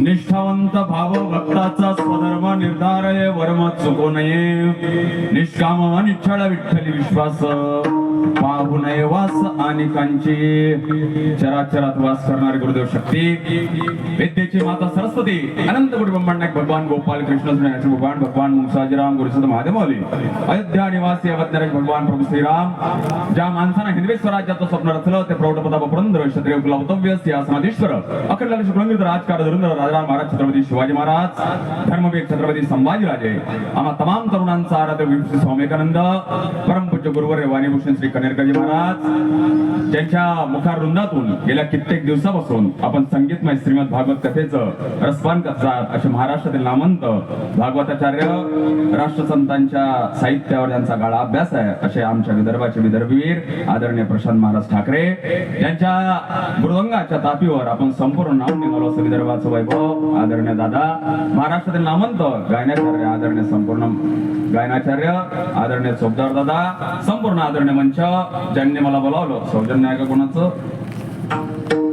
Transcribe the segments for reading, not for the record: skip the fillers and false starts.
निष्ठावंत भाव भक्ताचा स्वधर्म निर्धारय वर्म चुको नये निष्काम निश्चळ विठ्ठली विश्वास पाहू नये वास अनेकांची चराचरात वास करणारे गुरुदेव शक्ती विद्येची माता सरस्वती अनंत कोटी ब्रह्मांड भगवान गोपाल कृष्ण भगवान भगवान मुसाजीराम गुरुसद महादेव मौली अयोध्या निवासी अवधराज भगवान प्रभू श्रीराम ज्या माणसानं हिंदवी स्वराज्याचं स्वप्न रचलं ते प्रौढ पुरंदर क्षत्रिय कुलवतव्य सिंहासनाधीश्वर अखंड शुक्रंगित राजकार धुरंधर राजा महाराज छत्रपती शिवाजी महाराज धर्मवीर छत्रपती संभाजीराजे आम्हा तमाम तरुणांचा आराध्य विभूषण स्वामी विवेकानंद परमपूज्य गुरुवर वाणीभूषण श्री कनेरकरजी महाराज ज्यांच्या मुखारवृंदातून गेल्या कित्येक दिवसापासून आपण संगीतमय श्रीमद भागवत कथेचं रसपान करतात असे महाराष्ट्रातील नामवंत भागवताचार्य राष्ट्रसंतांच्या साहित्यावर ज्यांचा गाळा अभ्यास आहे असे आमच्या विदर्भाचे विदर्भवीर आदरणीय प्रशांत महाराज ठाकरे यांच्या मृदंगाच्या तापीवर आपण संपूर्ण नाव निघालो असं विदर्भाचं वैभव आदरणीय दादा महाराष्ट्रातील नामवंत गायनाचार्य आदरणीय संपूर्ण गायनाचार्य आदरणीय चोपदार दादा संपूर्ण आदरणीय मंच ज्यांनी मला बोलावलं सौजन्य आहे का कोणाचं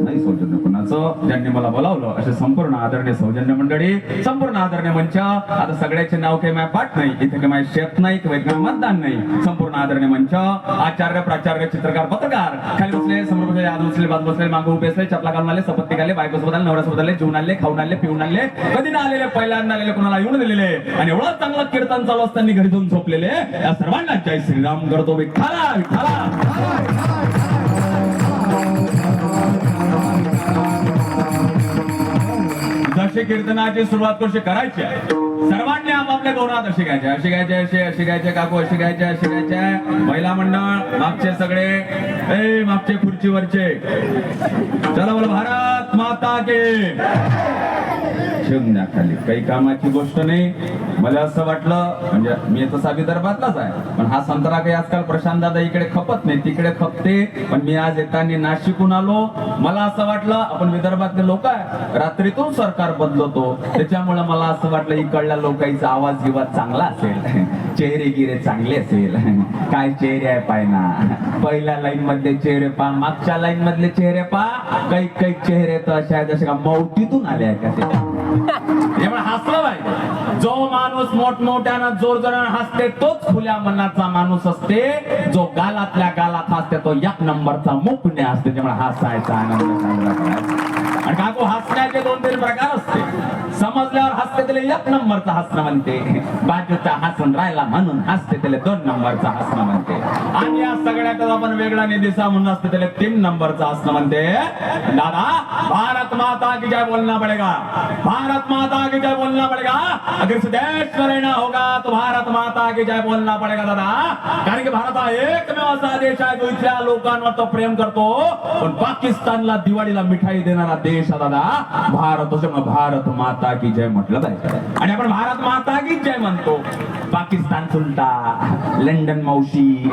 नाही सौजन्य कोणाचं ज्यांनी मला बोलावलं असे संपूर्ण आदरणीय सौजन्य मंडळी संपूर्ण आदरणीय मंच आता सगळ्याचे नाव काही माय पाठ नाही इथे काही माय शेत नाही किंवा मतदान नाही संपूर्ण आदरणीय मंच आचार्य प्राचार्य चित्रकार पत्रकार खाली बसले समोर बसले आज बसले बाद बसले मागं उभे असले चपला घालून आले सपत्ती घाले बायको सोबत आले नवरा सोबत आले जेवून आले खाऊन आले पिऊन आले कधी ना आलेले पहिल्यांदा आलेले कोणाला येऊन दिलेले आणि एवढा चांगला कीर्तन चालू असताना घरी जाऊन झोपलेले या सर्वांना जय श्रीराम करतो विठ्ठला विठ्ठला जशी कीर्तनाची सुरुवात कशी करायची सर्वांनी आपापल्या दोनात अशी घ्यायचे अशी घ्यायचे अशी घ्यायचे काकू अशी घ्यायचे अशी घ्यायचे महिला मंडळ मागचे सगळे मागचे खुर्चीवरचे चला बोला भारत माता के ठेवून द्या खाली काही कामाची गोष्ट नाही मला असं वाटलं म्हणजे मी तसा विदर्भातलाच आहे पण हा संत्रा काही आजकाल प्रशांत दादा इकडे खपत नाही तिकडे खपते पण मी आज येताना नाशिकहून आलो मला असं वाटलं आपण विदर्भातले लोक आहे रात्रीतून सरकार बदलतो त्याच्यामुळे मला असं वाटलं इकडल्या लोकांचा आवाज गिवाज चांगला असेल चेहरे गिरे चांगले असेल काय चेहरे आहे पाय ना पहिल्या लाईन मधले चेहरे पा मागच्या लाईन मधले चेहरे पा काही काही चेहरे तर असे आहेत जसे का मौतीतून आले आहे का हसलं पाहिजे जो माणूस मोठमोठ्यानं जोर जोरानं हसते तोच खुल्या मनाचा माणूस असते जो गालातल्या गालात हसते तो एक नंबरचा मुकणे असते त्यामुळे हसायचा आनंद साजरा करायचा आणि काकू हसण्याचे 2-3 प्रकार असते समजल्यावर हसते त्याला 1 नंबरचा हसणं म्हणते बाजूचा हसून राहिला म्हणून हसते त्याला 2 नंबरचा हसणं म्हणते आणि या सगळ्यातच आपण वेगळा निदिसा म्हणून असते त्याला 3 नंबरचा हसणं म्हणते दादा भारत माता की जय बोलना पडेगा भारत माता की जय बोलना पड़ेगा अगर इस देश में रहना होगा तो भारत माता की जय बोलना पड़ेगा दादा कारण की भारत हा एकमेव असा देश आहे जो इथल्या लोकांवर तो प्रेम करतो पण पाकिस्तानला दिवाळीला मिठाई देणारा देश आहे दादा भारत भारत माता की जय म्हटलं पाहिजे आणि आपण भारत माता की जय म्हणतो पाकिस्तान सुलटा लंडन मावशी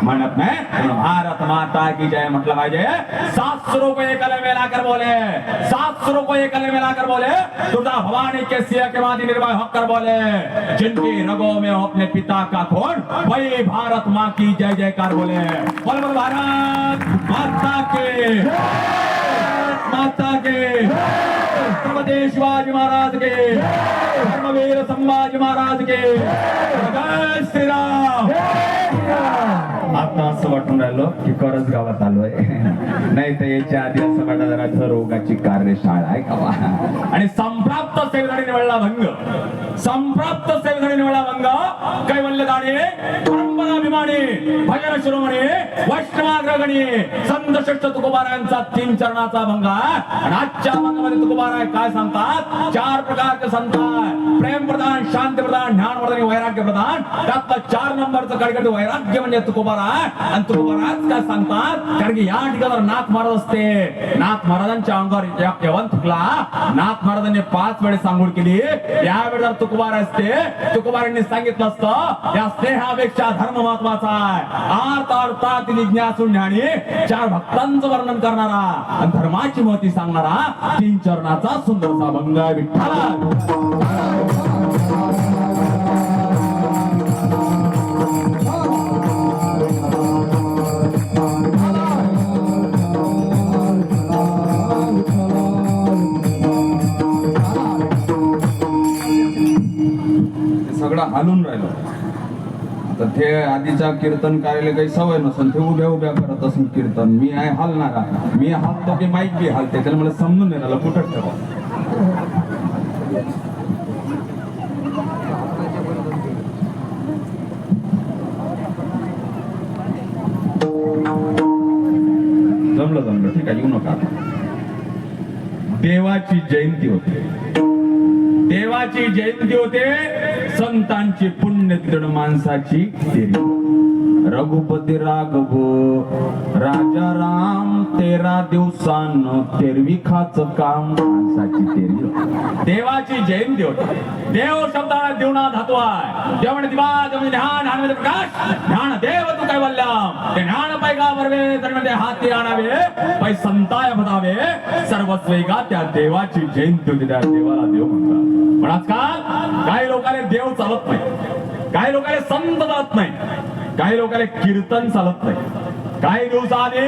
म्हणत नाही भारत माता की जय म्हटलं पाहिजे 700 को एक गले में लाकर बोले 700 को एक गले में लाकर बोले दुर्गा भवानी के सिया के मादी निर्भय होकर बोले जिनकी रगों में हो अपने पिता का खून वही भारत माँ की जय जयकार बोले बोल बोल भारत माता के छत्रपती शिवाजी महाराज के धर्मवीर संभाजी महाराज के जय श्रीराम आता असं वाटून राहिलो की करज गावात आलोय नाही तर याच्या आधी असं वाटत जरा रोगाची कार्यशाळा आहे गावा आणि संप्राप्त सेवेधारी निवडला भंग संप्राप्त सेवेधारी निवडला भंग कैवल्य दाणे परंपराभिमानी भजन शिरोमणी वैष्णवाग्रगणी संत श्रेष्ठ तुकोबारायांचा 3 चरणाचा भंग आणि आजच्या भंगामध्ये तुकोबाराय काय सांगतात 4 प्रकारचे संत प्रेम प्रधान, शांती प्रधान, ज्ञान प्रधान, वैराग्य प्रधान. त्यातला 4 नंबरचं कडकड वैराग्य म्हणजे तुकोबार आहे. आणि तुकोबाराज काय सांगतात, कारण की या ठिकाणी नाथ महाराज असते. नाथ महाराजांच्या अंगावर यवन थुकला. नाथ महाराजांनी 5 वेळेस सांगून केली. यावेळी जर तुकोबार असते, तुकोबारांनी सांगितलं असतं या स्नेहापेक्षा धर्म महत्वाचा आहे. अर्थात जिज्ञासू ज्ञानी 4 भक्तांचं वर्णन करणारा आणि धर्माची महती सांगणारा 3 चरणाचा सुंदरसा भंग विठ्ठल. सगळं हालून राहिलं. तर ते आधीच्या कीर्तन कार्याला काही सवय नसेल, ते उभ्या उभ्या करत असेल कीर्तन. मी आहे हालणारा, मी हालतो की माईक बी हालते, त्याला मला समजून नाही राहिलं कुठं ठेवा. जमलं ठीक आहे, येऊ नका. देवाची जयंती होते, देवाची जयंती होते. संतांची पुण्यतिथी, माणसाची तेरी. रघुपती राघव राजा राम 13 दिवसानं तेरविखाच काम, माणसाची तेरी. देवाची जयंती होती. देव शब्दाला देवना धातू आहे. देव म्हणजे दिवा, देव म्हणजे ध्यान, ध्यान म्हणजे प्रकाश. ध्यान देव तू काय बोलल्या, ते ध्यान पैगा बरवे तर म्हणजे हाती आणावे, पै संताय बतावे सर्वस्वेगा. त्या देवाची जयंती होती, त्या देवाला देव म्हणतात. पण आजकाल काही लोकांना देव चालत नाही, काही लोकांना संत चालत नाही, काही लोकांना कीर्तन चालत नाही. काही दिवसाआधी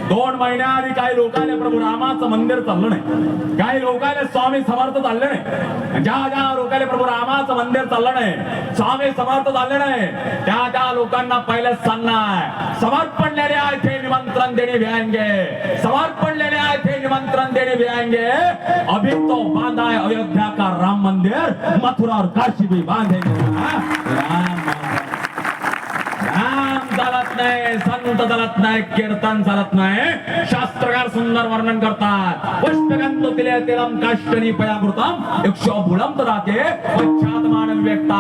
2 महिन्याआधी काही लोकांना प्रभू रामाचं मंदिर चाललं नाही, काही लोकांना स्वामी समर्थ चालले नाही. ज्या लोकांना प्रभू रामाचं मंदिर चाललं नाही, स्वामी समर्थ चालले नाही, त्या लोकांना पहिलेच सांगणार, समर्पण लेने आए थे निमंत्रण देने भी आएंगे, समर्पण लेने आए थे निमंत्रण देने भी आएंगे. अभी तो बांधा है अयोध्या का राम मंदिर, मथुरा और काशी भी बांधेंगे. राम चालत नाही, संत चालत नाही, कीर्तन चालत नाही. शास्त्रकार सुंदर वर्णन करतात. पुष्पगंध तिले तिलम काष्टनी पयाकृतम 100 बुलंद राहते पश्चात मानव व्यक्ता.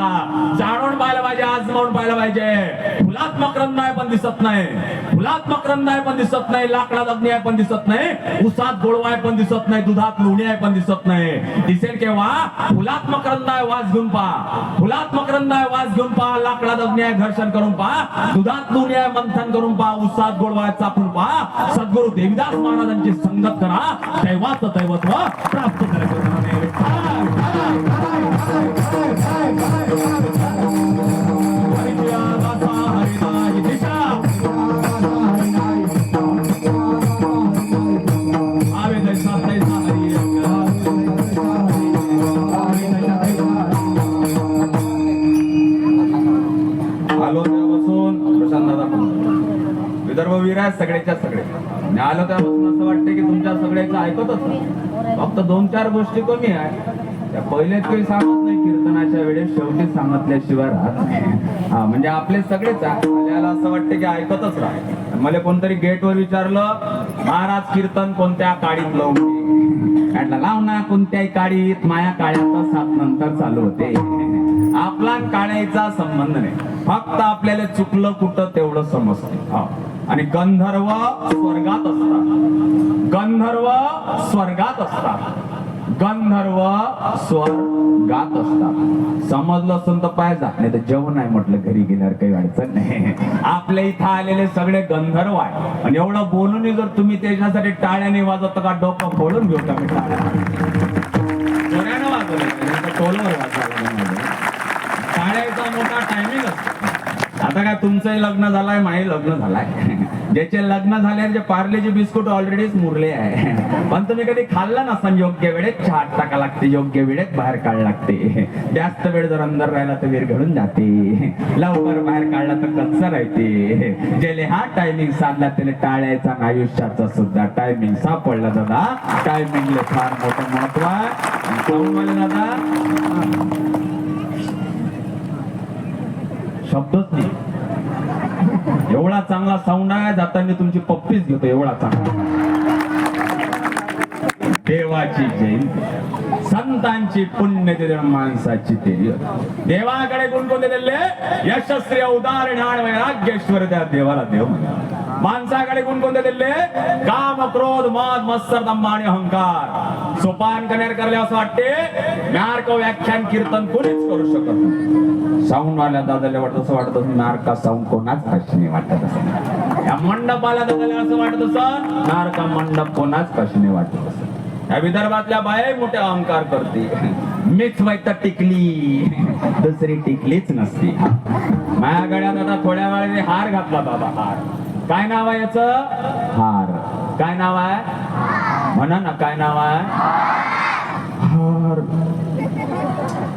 जाणून पाहिलं पाहिजे, आजमावून पाहिलं पाहिजे. फुलात मकरंद आहे पण दिसत नाही, फुलात मकरंद आहे पण दिसत नाही, लाकडात अग्नी आहे पण दिसत नाही, उसात गोडवा आहे पण दिसत नाही, दुधात लोणी आहे पण दिसत नाही. दिसेल केव्हा, फुलात मकरंद आहे वास घेऊन पहा, फुलात मकरंद आहे वास घेऊन पहा, लाकडात अग्नी आहे घर्षण करून पहा, दुधात लोणी आहे मंथन करून पहा, उसात गोडवा आहे चापून पहा. सद्गुरु देवीदास महाराजांची संगत करा, दैवाचं दैवत्व प्राप्त करायचं. विदर्भ वीर आहे सगळ्याच्या सगळे. आलं त्यापासून असं वाटतं की तुमच्या सगळ्याचं ऐकतच नाही. फक्त 2-4 गोष्टी कमी आहे, त्या पहिलेच काही सांगत नाही कीर्तनाच्या वेळेस, शेवटी सांगितल्याशिवाय राहत नाही. हा म्हणजे आपले सगळेच आपल्याला असं वाटतं की ऐकतच राहा. मला कोणतरी गेटवर विचारलं, महाराज कीर्तन कोणत्या काळीत लावून? म्हटलं लाव ना कोणत्याही काळीत, माया काळ्याचा 7 नंतर चालू होते. आपला काळ्याचा संबंध नाही, फक्त आपल्याला चुकलं कुठं तेवढं समजते. आणि गंधर्व स्वर्गात असतात, गंधर्व स्वर्गात असतात, गंधर्व स्वर्गात असतात. समजलं असतं तर पाहिजे, नाही तर जेवण आहे म्हटलं घरी गेल्यावर काही अडचण नाही. आपल्या इथं आलेले सगळे गंधर्व आहे. आणि एवढं बोलून जर तुम्ही त्याच्यासाठी टाळ्याने वाजवता का, डोकं फोडून घेऊ का मी टाळ्या? जोऱ्यानं वाजवलं, टोलवर वाजवायला टाळ्याचा मोठा टायमिंग असतो. आता काय तुमचंही लग्न झालंय, माझे लग्न झालंय, ज्याचे लग्न झाले जे पार्लेचे बिस्कुट ऑलरेडीच मुरले आहे. पण तुम्ही कधी खाल्लं नसन, योग्य वेळेत छाट टाका लागते, योग्य वेळेत बाहेर काढ लागते. जास्त वेळ जर अंदर राहिला तर विरघळून जाते, लवकर बाहेर काढला तर कच्चा राहते. ज्याने हा टायमिंग साधला त्याने टाळ्याचा आयुष्याचा सुद्धा टायमिंग सापडला. दादा टायमिंगला फार मोठं महत्व आहे. दादा शब्दच नाही, एवढा चांगला साऊंड आहे, जाताना तुमची पप्पीच घेतो, एवढा चांगला. देवाची जयंती, संतांची पुण्यतिथी, माणसाची तेरी. देवाकडे कोणकोणते दिले? यशस्वी, उदार, ज्ञान, वैराग्येश्वर. त्या देवाला देव म्हणतात. माणसाकडे कोणकोणते दिले? काम, क्रोध, मद, मत्सर, दंभ आणि अहंकार. सोपान कनेर करले असं वाटते नारक व्याख्यान कीर्तन कोणीच करू शकत नाही. साऊंड वाल्या दादाला वाटत असं वाटत असं नारका साऊंड कोणाच कशाने वाटत असं. या मंडपाला दादाला असं वाटत असं नारका मंडप कोणाच कशाने वाटत असं. या विदर्भातल्या बाया मोठे अहंकार करते. मीच वाईट टिकली, दुसरी टिकलीच नसती. माझ्या गळ्यात आता थोड्या वेळाने हार घातला बाबा. हार काय नाव आहे याच? हार. काय नाव आहे? म्हणा ना, काय नाव आहे? हार.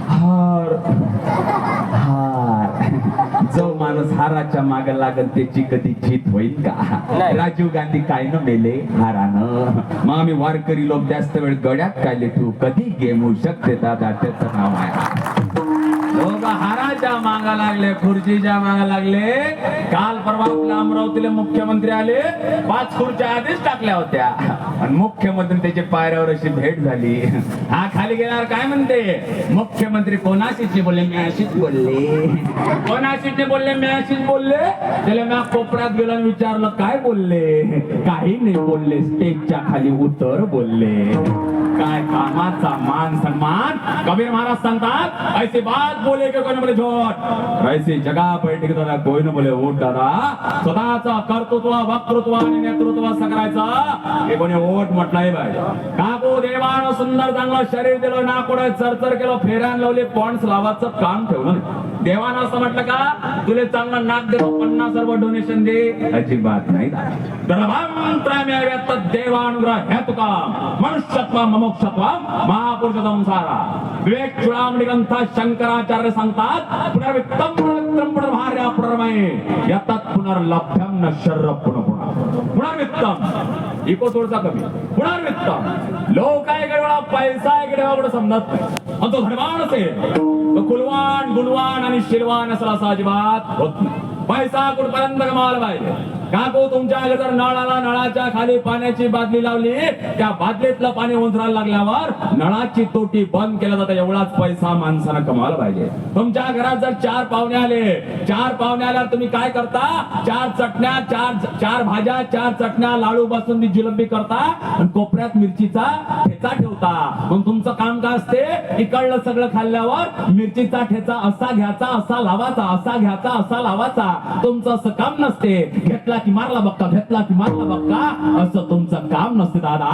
हार. हार. जो माणूस हाराच्या मागे लागत त्याची कधी जीत होईल का? राजीव गांधी काय न मेले? हारानं. मग आम्ही वारकरी लोक जास्त वेळ गड्यात काय लेटू कधी गेम होऊ शकते दादा. त्याचं नाव आहे. लोक हाराच्या मागा लागले, खुर्चीच्या मागा लागले. काल परवा आपल्या अमरावतीला मुख्यमंत्री आले, 5 खुर्च्या आधीच टाकल्या होत्या आणि मुख्यमंत्री त्याच्या पायऱ्यावर अशी भेट झाली. हा खाली गेल्यावर काय म्हणते? मुख्यमंत्री कोणाशीच बोलले? मी अशीच बोलले. कोणाशीच बोलले? मी अशीच बोलले. त्याला मी कोपऱ्यात गेलो आणि विचारलं काय बोलले? काही नाही बोलले. स्टेजच्या खाली उतर बोलले. काय कामाचा मान सन्मान. कबीर महाराज सांगतात ऐसी बात बोले की कोई न बोले झूठ, ऐसी जगह बैठ के दादा कोई न बोले ओट. दादा स्वतःचं कर्तृत्व, वक्तृत्व आणि नेतृत्व असं करायचं. हे कोणी ओट म्हटलंय बाय. काकू देवानं सुंदर चांगलं शरीर दिलं, नाकोडे चरचर केलं, फेऱ्यान लावले, पॉन्ड्स लावायचं काम ठेवलं. देवानं असं म्हटलं का तुले चांगलं नाक देतो 50 सर्व डोनेशन दे? अजिबात नाही. देवानुग्रह हे तुका मनुष्यत्व मोक्षत्व महापुरुष संसारा. विवेक चुडामणी ग्रंथ शंकराचार्य सांगतात पुनर्वित्तम पुनर्वित्तम पुनर्भार्या पुनर्मये यतत् पुनर्लभ्यम न शर्र पुनः. पुनर्वित्तम इको थोडसा कमी. पुनर्वित्तम लोक आहे वेळा पैसा आहे एवढं समजत नाही. आणि तो धनवान असेल तो कुलवान, गुणवान आणि शिलवान असला असा अजिबात होत नाही. पैसा कुठपर्यंत कमावला पाहिजे? काकू तुमच्या जर नळ आला, नळाच्या खाली पाण्याची बादली लावली, त्या बादलीतलं पाणी ओंजरायला लागल्यावर नळाची तोटी बंद केला जातं. एवढाच पैसा माणसानं कमावला पाहिजे. तुमच्या घरात जर 4 पाहुणे आले, 4 पाहुणे आल्यावर तुम्ही काय करता? 4 चटण्या, 4 भाज्या, 4 चटण्या, लाडू, बासुंदी, जिलेबी करता आणि कोपऱ्यात मिरचीचा ठेचा ठेवता. मग तुमचं काम काय असते? इकडलं सगळं खाल्ल्यावर मिरचीचा ठेचा असा घ्यायचा, असा लावायचा, असा घ्यायचा, असा लावायचा. तुमचं असं काम नसते. घेतला की मारला बक्का, घेतला की मारला बक्का, असं तुमचं काम नसते दादा.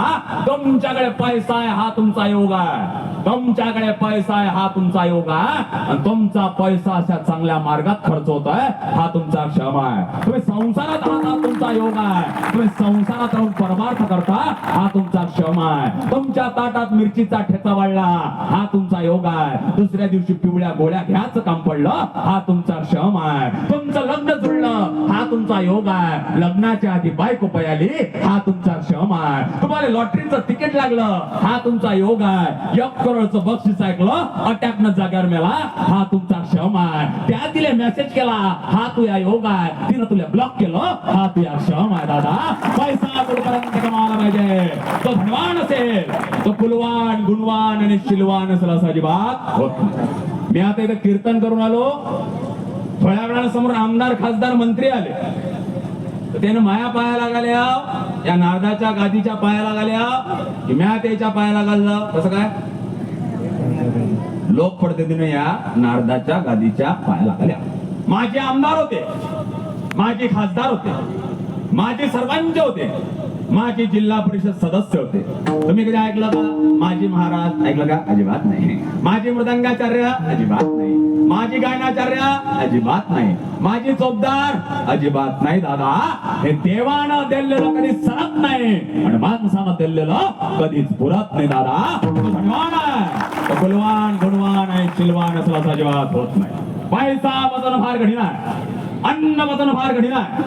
तुमच्याकडे पैसा आहे हा तुमचा योग आहे. तुमच्याकडे पैसा आहे हा तुमचा योग आहे. आणि तुमचा पैसा अशा चांगल्या मार्गात खर्च होतोय हा तुमचा क्षम आहे. तुम्ही संसारात आहात हा तुमचा योग आहे. तुम्ही संसारात राहून परमार्थ करता हा तुमचा क्षम आहे. तुमच्या ताटात मिरचीचा ठेचा वाढला हा तुमचा योग आहे. दुसऱ्या दिवशी पिवळ्या गोळ्या घ्यायचं काम पडलं हा तुमचा क्षम आहे. तुमचं लग्न जुळलं हा तुमचा योग आहे. लग्नाच्या आधी बायको पयाली हा तुमचा क्षम आहे. तुम्हाला लॉटरीचं तिकीट लागलं हा तुमचा योग आहे. 1 करोडचं बक्षीस ऐकलं, अटॅक न जाग्यावर मेला हा तुमचा क्षम आहे. त्या तिला मेसेज केला हा तुझा योग आहे. तिनं तुला ब्लॉक केलं हा तुझा क्षम आहे. दादा पैसा कुठपर्यंत कमावला पाहिजे? तो धनवान असेल, तो कुलवान, गुणवान आणि शिलवान असेल असं अजिबात होत नाही. मी आता इथं कीर्तन करून आलो. थोड्या वेळाने समोर आमदार, खासदार, मंत्री आले. त्यानं माया पायाला घाल्या, या नारदाच्या गादीच्या पायाला घाल्या, म्या त्याच्या पायाला घाललं. कसं काय? लोक पद्धतीने या नारदाच्या गादीच्या पायाला घाल्या. माझे आमदार होते, माझे खासदार होते, माझे सरपंच होते, माझे जिल्हा परिषद सदस्य होते. तुम्ही कधी ऐकलं का माजी महाराज? ऐकलं का? अजिबात नाही. माझे मृदंगाचार्य? अजिबात नाही. माझी गायनाचार्य? अजिबात नाही. माझी चोपदार? अजिबात नाही. दादा हे देवानं दिलेलं कधी सरत नाही आणि माणसानं दिलेलं कधीच पुरत नाही. दादा धनवान आहे, कुलवान, गुणवान आणि शिलवान असला अजिबात होत नाही. पैसा वजन फार कठीण आहे, अन्न वजन फार कठीण आहे.